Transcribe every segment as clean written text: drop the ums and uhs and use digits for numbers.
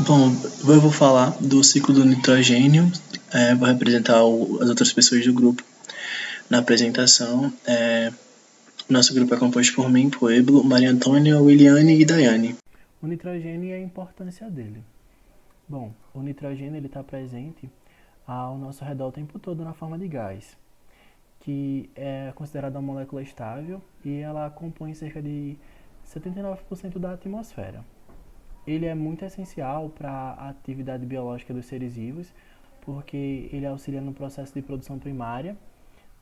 Bom, eu vou falar do ciclo do nitrogênio, vou representar as outras pessoas do grupo na apresentação. Nosso grupo é composto por mim, Pueblo, Maria Antônia, Williane e Daiane. O nitrogênio e a importância dele. Bom, o nitrogênio está presente ao nosso redor o tempo todo na forma de gás, que é considerada uma molécula estável e ela compõe cerca de 79% da atmosfera. Ele é muito essencial para a atividade biológica dos seres vivos, porque ele auxilia no processo de produção primária,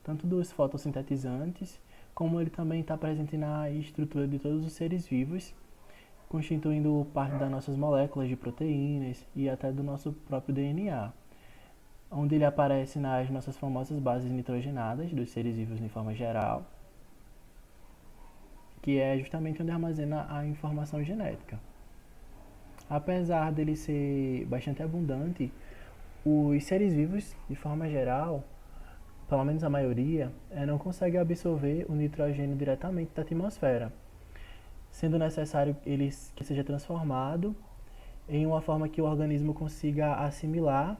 tanto dos fotossintetizantes, como ele também está presente na estrutura de todos os seres vivos, constituindo parte das nossas moléculas de proteínas e até do nosso próprio DNA, onde ele aparece nas nossas famosas bases nitrogenadas dos seres vivos de forma geral, que é justamente onde armazena a informação genética. Apesar dele ser bastante abundante, os seres vivos, de forma geral, pelo menos a maioria, não consegue absorver o nitrogênio diretamente da atmosfera, sendo necessário ele que seja transformado em uma forma que o organismo consiga assimilar,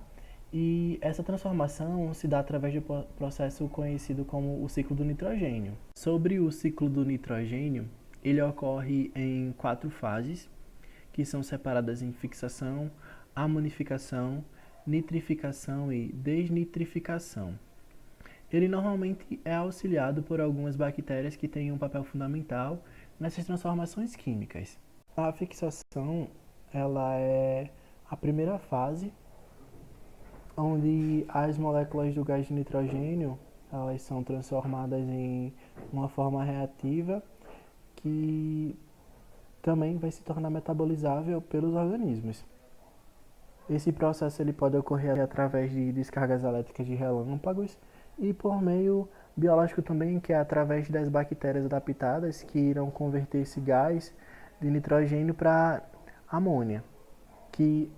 e essa transformação se dá através do processo conhecido como o ciclo do nitrogênio. Sobre o ciclo do nitrogênio, ele ocorre em 4 fases, que são separadas em fixação, amonificação, nitrificação e desnitrificação. Ele normalmente é auxiliado por algumas bactérias que têm um papel fundamental nessas transformações químicas. A fixação, ela é a primeira fase, onde as moléculas do gás de nitrogênio elas são transformadas em uma forma reativa que também vai se tornar metabolizável pelos organismos. Esse processo ele pode ocorrer através de descargas elétricas de relâmpagos e por meio biológico também, que é através das bactérias adaptadas que irão converter esse gás de nitrogênio para amônia, que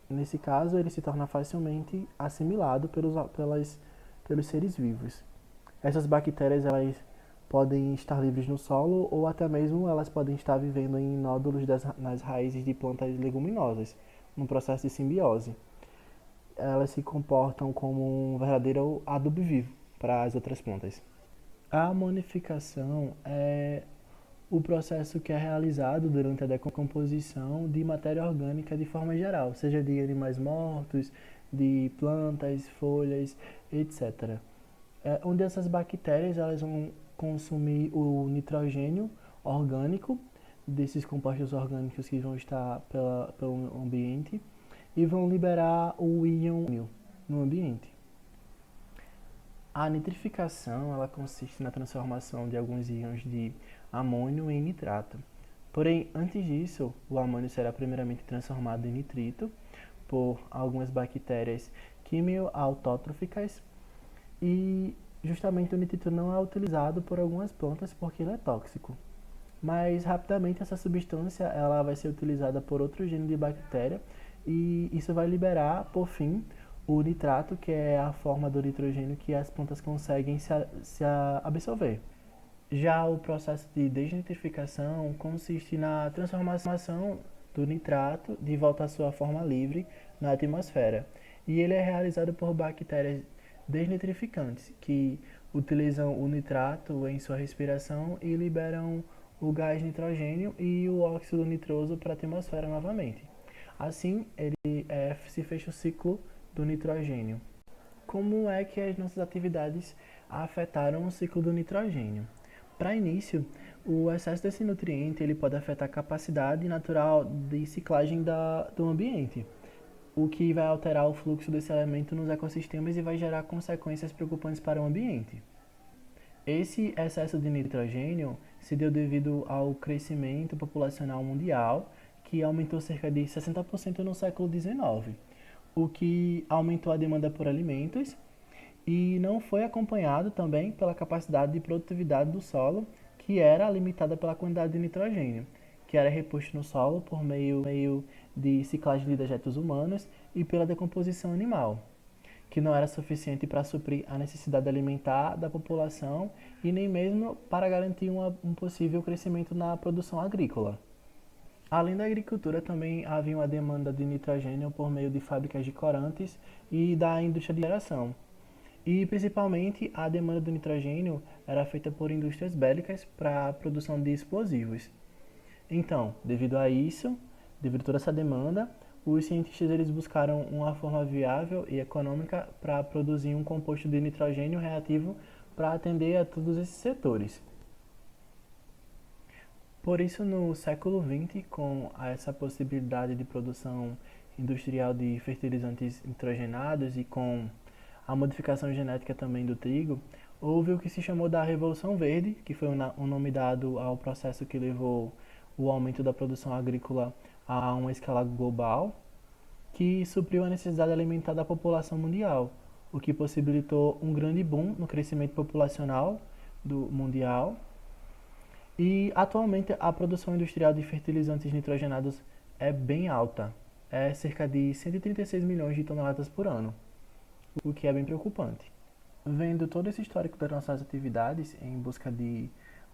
nesse caso ele se torna facilmente assimilado pelos seres vivos. Essas bactérias elas podem estar livres no solo ou até mesmo elas podem estar vivendo em nódulos nas raízes de plantas leguminosas, num processo de simbiose. Elas se comportam como um verdadeiro adubo vivo para as outras plantas. A amonificação é o processo que é realizado durante a decomposição de matéria orgânica de forma geral, seja de animais mortos, de plantas, folhas, etc. Onde essas bactérias elas vão consumir o nitrogênio orgânico desses compostos orgânicos que vão estar pelo ambiente e vão liberar o íon no ambiente. A nitrificação ela consiste na transformação de alguns íons de amônio em nitrato. Porém, antes disso, o amônio será primeiramente transformado em nitrito por algumas bactérias quimioautótrofas e justamente o nitrito não é utilizado por algumas plantas porque ele é tóxico. Mas rapidamente essa substância ela vai ser utilizada por outro gênero de bactéria e isso vai liberar, por fim, o nitrato, que é a forma do nitrogênio que as plantas conseguem se absorver. Já o processo de desnitrificação consiste na transformação do nitrato de volta à sua forma livre na atmosfera. E ele é realizado por bactérias desnitrificantes, que utilizam o nitrato em sua respiração e liberam o gás nitrogênio e o óxido nitroso para a atmosfera novamente. Assim, se fecha o ciclo do nitrogênio. Como é que as nossas atividades afetaram o ciclo do nitrogênio? Para início, o excesso desse nutriente ele pode afetar a capacidade natural de ciclagem do ambiente, o que vai alterar o fluxo desse elemento nos ecossistemas e vai gerar consequências preocupantes para o ambiente. Esse excesso de nitrogênio se deu devido ao crescimento populacional mundial, que aumentou cerca de 60% no século XIX, o que aumentou a demanda por alimentos e não foi acompanhado também pela capacidade de produtividade do solo, que era limitada pela quantidade de nitrogênio, que era reposto no solo por meio de ciclagem de dejetos humanos e pela decomposição animal, que não era suficiente para suprir a necessidade alimentar da população e nem mesmo para garantir um possível crescimento na produção agrícola. Além da agricultura, também havia uma demanda de nitrogênio por meio de fábricas de corantes e da indústria de geração. E principalmente a demanda do nitrogênio era feita por indústrias bélicas para a produção de explosivos. Então, devido a toda essa demanda, os cientistas eles buscaram uma forma viável e econômica para produzir um composto de nitrogênio reativo para atender a todos esses setores. Por isso, no século XX, com essa possibilidade de produção industrial de fertilizantes nitrogenados e com a modificação genética também do trigo, houve o que se chamou da Revolução Verde, que foi um nome dado ao processo que levou o aumento da produção agrícola a uma escala global, que supriu a necessidade alimentar da população mundial, o que possibilitou um grande boom no crescimento populacional do mundial. E atualmente a produção industrial de fertilizantes nitrogenados é bem alta, é cerca de 136 milhões de toneladas por ano, o que é bem preocupante. Vendo todo esse histórico das nossas atividades em busca de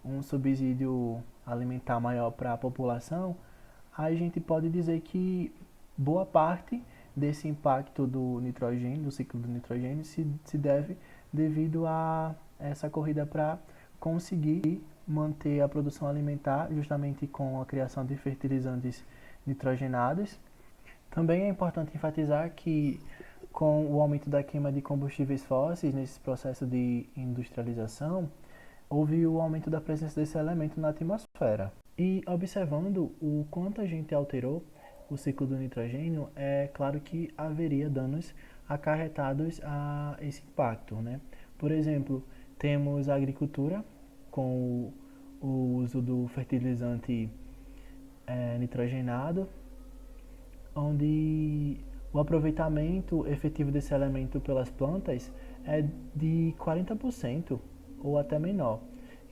um subsídio alimentar maior para a população, a gente pode dizer que boa parte desse impacto do nitrogênio, do ciclo do nitrogênio, se deve devido a essa corrida para conseguir manter a produção alimentar justamente com a criação de fertilizantes nitrogenados. Também é importante enfatizar que com o aumento da queima de combustíveis fósseis nesse processo de industrialização, houve o aumento da presença desse elemento na atmosfera. E observando o quanto a gente alterou o ciclo do nitrogênio, é claro que haveria danos acarretados a esse impacto, né? Por exemplo, temos a agricultura com o uso do fertilizante nitrogenado, onde o aproveitamento efetivo desse elemento pelas plantas é de 40% ou até menor.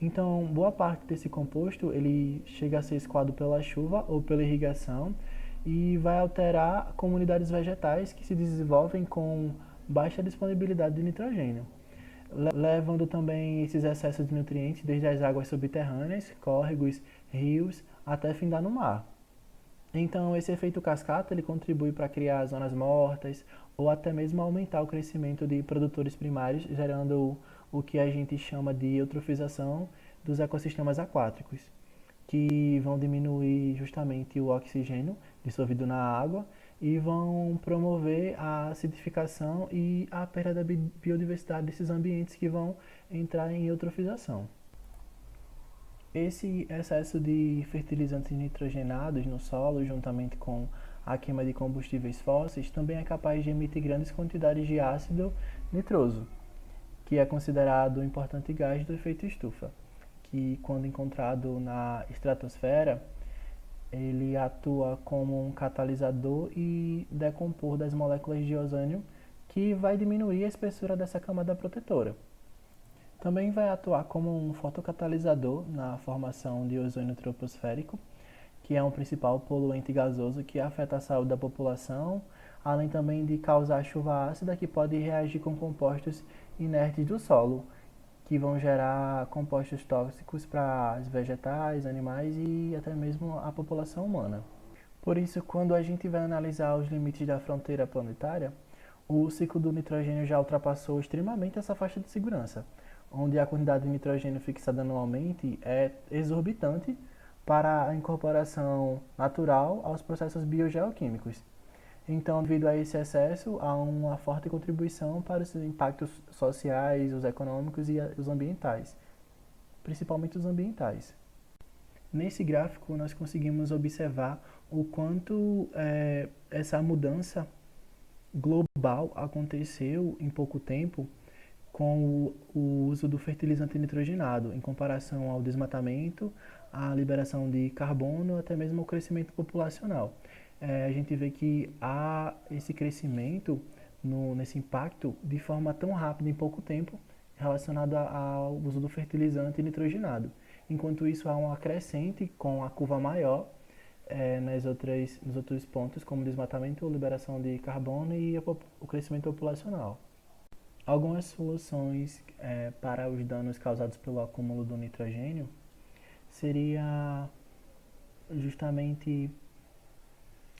Então, boa parte desse composto ele chega a ser escoado pela chuva ou pela irrigação e vai alterar comunidades vegetais que se desenvolvem com baixa disponibilidade de nitrogênio, levando também esses excessos de nutrientes desde as águas subterrâneas, córregos, rios, até findar no mar. Então, esse efeito cascata ele contribui para criar zonas mortas ou até mesmo aumentar o crescimento de produtores primários, gerando o que a gente chama de eutrofização dos ecossistemas aquáticos, que vão diminuir justamente o oxigênio dissolvido na água e vão promover a acidificação e a perda da biodiversidade desses ambientes que vão entrar em eutrofização. Esse excesso de fertilizantes nitrogenados no solo, juntamente com a queima de combustíveis fósseis, também é capaz de emitir grandes quantidades de ácido nitroso, que é considerado um importante gás do efeito estufa, que quando encontrado na estratosfera, ele atua como um catalisador e decompor das moléculas de ozônio, que vai diminuir a espessura dessa camada protetora. Também vai atuar como um fotocatalisador na formação de ozônio troposférico, que é um principal poluente gasoso que afeta a saúde da população, além também de causar chuva ácida que pode reagir com compostos inertes do solo, que vão gerar compostos tóxicos para os vegetais, animais e até mesmo a população humana. Por isso, quando a gente vai analisar os limites da fronteira planetária, o ciclo do nitrogênio já ultrapassou extremamente essa faixa de segurança, onde a quantidade de nitrogênio fixada anualmente é exorbitante para a incorporação natural aos processos biogeoquímicos. Então, devido a esse excesso, há uma forte contribuição para os impactos sociais, os econômicos e os ambientais, principalmente os ambientais. Nesse gráfico, nós conseguimos observar o quanto essa mudança global aconteceu em pouco tempo com o uso do fertilizante nitrogenado, em comparação ao desmatamento, à liberação de carbono, até mesmo ao crescimento populacional. A gente vê que há esse crescimento nesse impacto de forma tão rápida em pouco tempo relacionado ao uso do fertilizante nitrogenado. Enquanto isso, há uma crescente com a curva maior nos outros pontos, como desmatamento, liberação de carbono e o crescimento populacional. Algumas soluções para os danos causados pelo acúmulo do nitrogênio seria justamente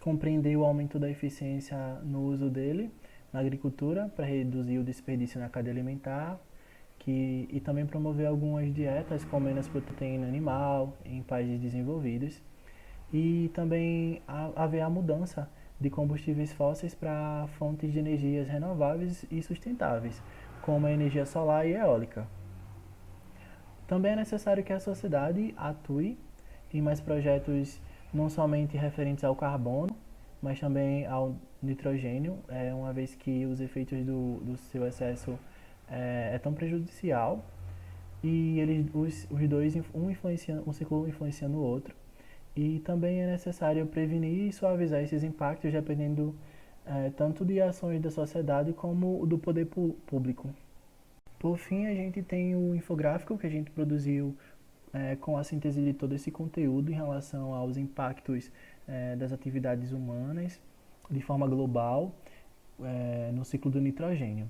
compreender o aumento da eficiência no uso dele na agricultura para reduzir o desperdício na cadeia alimentar, e também promover algumas dietas com menos proteína animal em países desenvolvidos, e também haver a mudança de combustíveis fósseis para fontes de energias renováveis e sustentáveis, como a energia solar e eólica. Também é necessário que a sociedade atue em mais projetos não somente referentes ao carbono, mas também ao nitrogênio, uma vez que os efeitos do seu excesso é tão prejudicial, e os dois, um ciclo influenciando o outro. E também é necessário prevenir e suavizar esses impactos dependendo tanto de ações da sociedade como do poder público. Por fim, a gente tem o infográfico que a gente produziu com a síntese de todo esse conteúdo em relação aos impactos das atividades humanas de forma global no ciclo do nitrogênio.